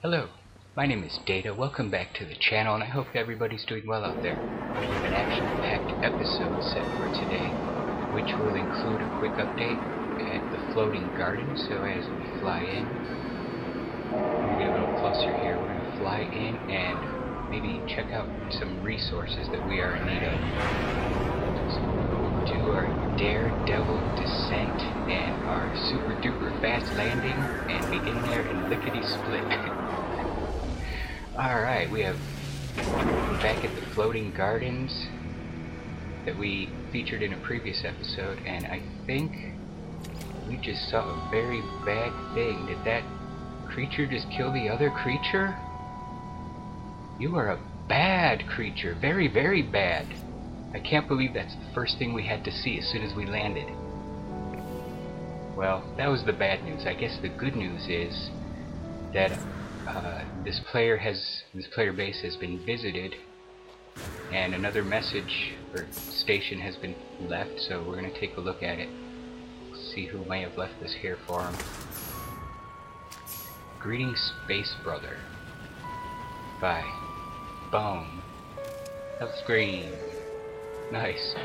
Hello, my name is Data. Welcome back to the channel, and I hope everybody's doing well out there. We have an action-packed episode set for today, which will include a quick update at the floating garden. So as we fly in, let me get a little closer here. We're going to fly in and maybe check out some resources that we are in need of. So we'll do our daredevil descent and our super duper fast landing and be in there and lickety split. Alright, we're back at the floating gardens that we featured in a previous episode, and I think we just saw a very bad thing. Did that creature just kill the other creature? You are a bad creature. Very, very bad. I can't believe that's the first thing we had to see as soon as we landed. Well, that was the bad news. I guess the good news is that this player base has been visited, and another message or station has been left. So we're gonna take a look at it. See who may have left this here for him. Greetings, Space Brother. By Bone. Health screen. Nice.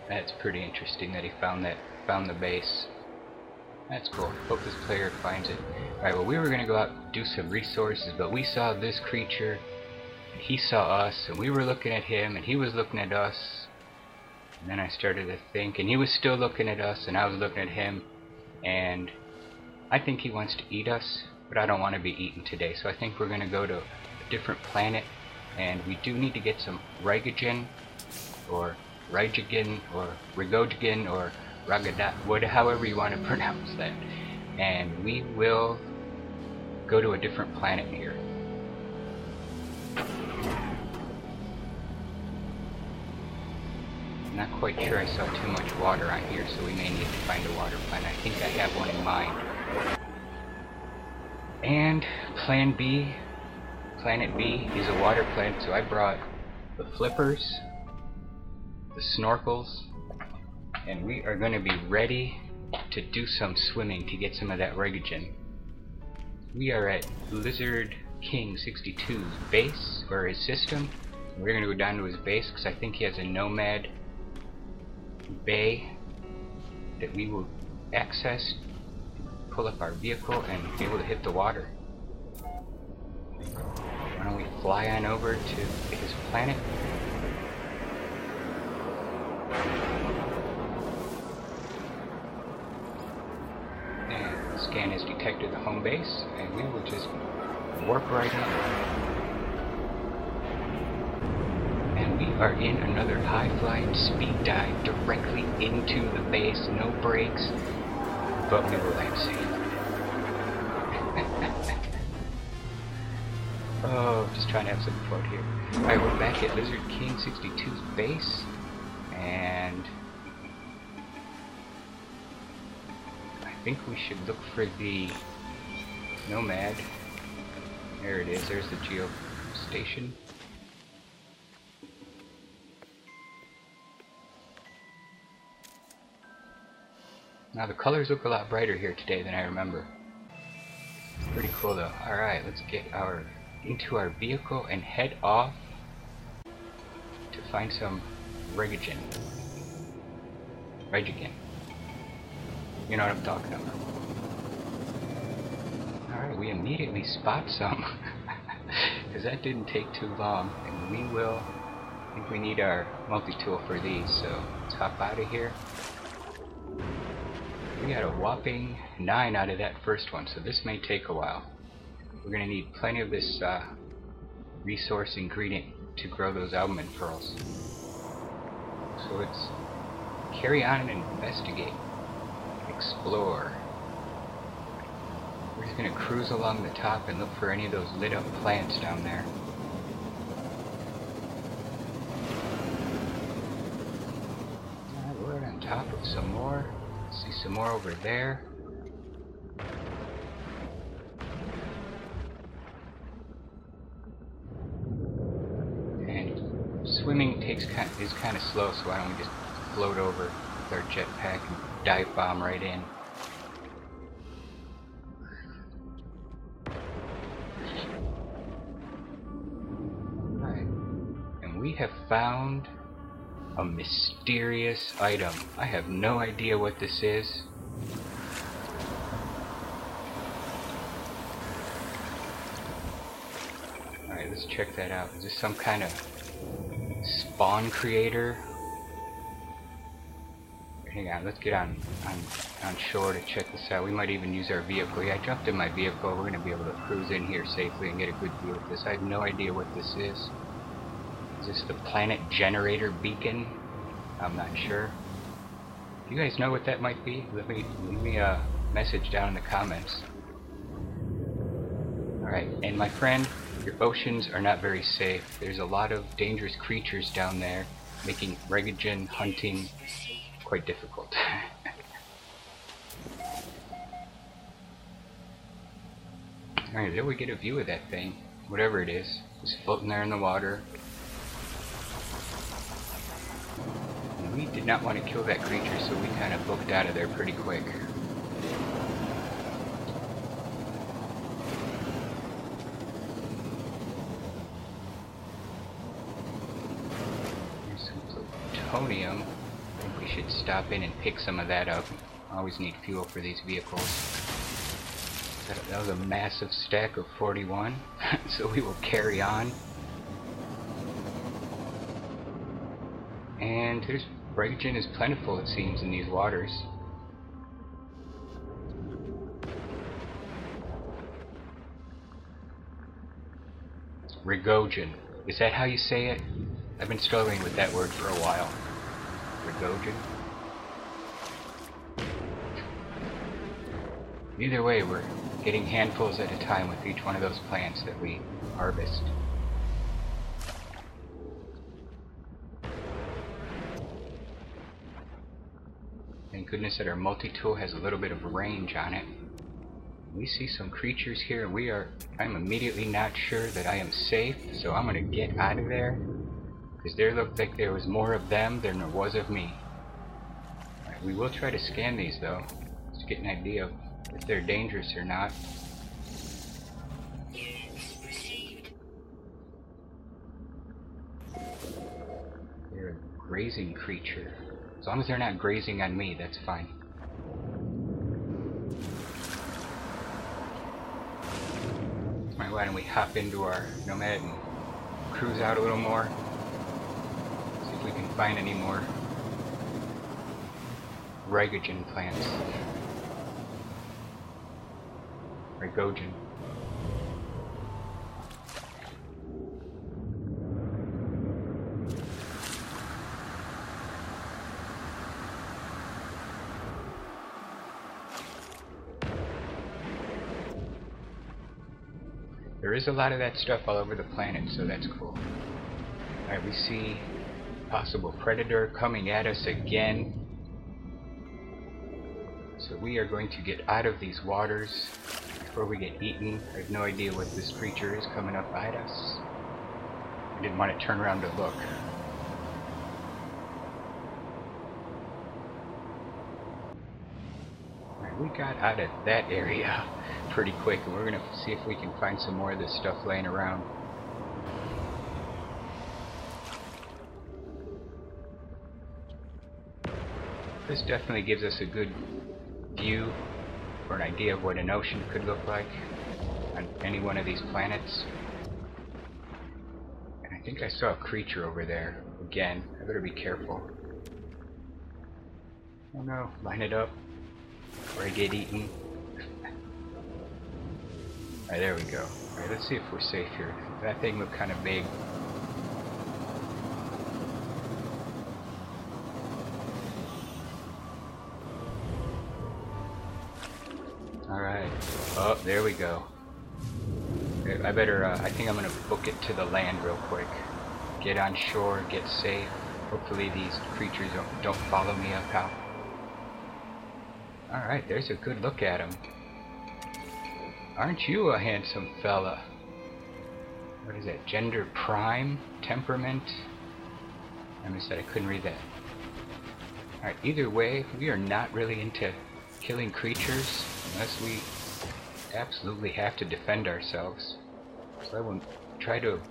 That's pretty interesting that he found the base. That's cool. Hope this player finds it. Alright, well, we were gonna go out and do some resources, but we saw this creature, and he saw us, and we were looking at him, and he was looking at us. And then I started to think, and he was still looking at us, and I was looking at him, and I think he wants to eat us, but I don't want to be eaten today, so I think we're gonna go to a different planet, and we do need to get some Rigogen, or Rigogen, or Rigogen, or however you want to pronounce that, and we will go to a different planet here. I'm not quite sure. I saw too much water on here, so we may need to find a water planet. I think I have one in mind. And Planet B is a water planet, so I brought the flippers, the snorkels, and we are going to be ready to do some swimming to get some of that Rigogen. We are at Lizard King 62's base, or his system. We're going to go down to his base because I think he has a nomad bay that we will access, pull up our vehicle, and be able to hit the water. Why don't we fly on over to his planet? Scan has detected the home base, and we will just warp right in. And we are in another high-flying speed dive directly into the base, no brakes, but we will land safe. Oh, just trying to have some fun here. Alright, we're back at Lizard King 62's base, and I think we should look for the nomad. There it is. There's the geo station. Now the colors look a lot brighter here today than I remember. Pretty cool though. Alright, let's get into our vehicle and head off to find some Rigogen. You know what I'm talking about. Alright, we immediately spot some. Because that didn't take too long. And I think we need our multi-tool for these. So let's hop out of here. We got a whopping 9 out of that first one. So this may take a while. We're going to need plenty of this resource ingredient to grow those albumin pearls. So let's carry on and investigate. Explore. We're just going to cruise along the top and look for any of those lit up plants down there. We're on top of some more. See some more over there. And swimming is kind of slow, so why don't we just float over with our jetpack and dive bomb right in. have found a mysterious item. I have no idea what this is. Alright, let's check that out. Is this some kind of spawn creator? Hang on, let's get on shore to check this out. We might even use our vehicle. Yeah, I jumped in my vehicle. We're going to be able to cruise in here safely and get a good view of this. I have no idea what this is. Is this the planet generator beacon? I'm not sure. If you guys know what that might be, leave me a message down in the comments. Alright, and my friend, your oceans are not very safe. There's a lot of dangerous creatures down there, making Rigogen hunting quite difficult. Alright, there we get a view of that thing. Whatever it is. Just floating there in the water. And we did not want to kill that creature, so we kind of booked out of there pretty quick. There's some plutonium. I think we should stop in and pick some of that up. Always need fuel for these vehicles. That was a massive stack of 41, so we will carry on. And there's Rigogen is plentiful, it seems, in these waters. Rigogen. Is that how you say it? I've been struggling with that word for a while. Rigogen. Either way, we're getting handfuls at a time with each one of those plants that we harvest. Thank goodness that our multi-tool has a little bit of range on it. We see some creatures here, and I'm immediately not sure that I am safe, so I'm gonna get out of there, because there looked like there was more of them than there was of me. Right, we will try to scan these though, to get an idea of if they're dangerous or not. They're a grazing creature. As long as they're not grazing on me, that's fine. Alright, why don't we hop into our Nomad and cruise out a little more. See if we can find any more Rigogen plants. Rigogen. There is a lot of that stuff all over the planet, so that's cool. Alright, we see possible predator coming at us again. So we are going to get out of these waters before we get eaten. I have no idea what this creature is coming up at us. I didn't want to turn around to look. Alright, we got out of that area pretty quick, and we're going to see if we can find some more of this stuff laying around. This definitely gives us a good view or an idea of what an ocean could look like on any one of these planets. And I think I saw a creature over there. Again, I better be careful. Oh no, line it up or I get eaten. Alright, there we go. Alright, let's see if we're safe here. That thing looked kind of big. Alright. Oh, there we go. I better, I think I'm gonna book it to the land real quick. Get on shore, get safe. Hopefully these creatures don't follow me up out. Alright, there's a good look at him. Aren't you a handsome fella? What is that? Gender prime? Temperament? I missed that. I couldn't read that. Alright, either way, we are not really into killing creatures unless we absolutely have to defend ourselves. So I will try to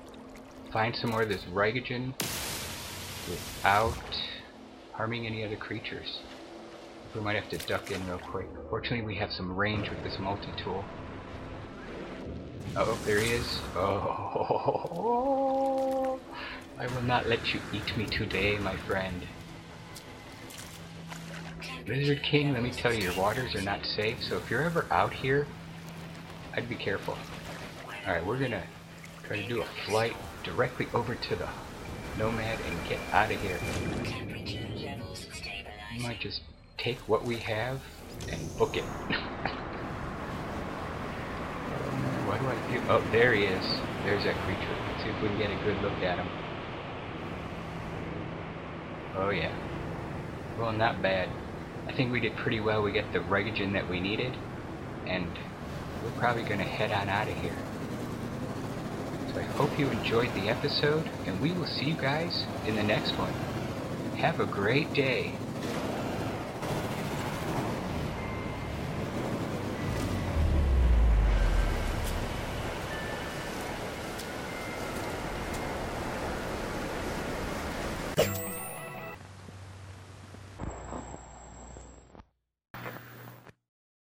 find some more of this Rigogen without harming any other creatures. We might have to duck in real quick. Fortunately, we have some range with this multi-tool. Oh, there he is. Oh, I will not let you eat me today, my friend. Lizard King, let me tell you, your waters are not safe, so if you're ever out here, I'd be careful. Alright, we're gonna try to do a flight directly over to the Nomad and get out of here. I might just take what we have and book it. What do I do? Oh, there he is. There's that creature. Let's see if we can get a good look at him. Oh yeah. Well, not bad. I think we did pretty well. We got the Rigogen that we needed, and we're probably going to head on out of here. So I hope you enjoyed the episode, and we will see you guys in the next one. Have a great day.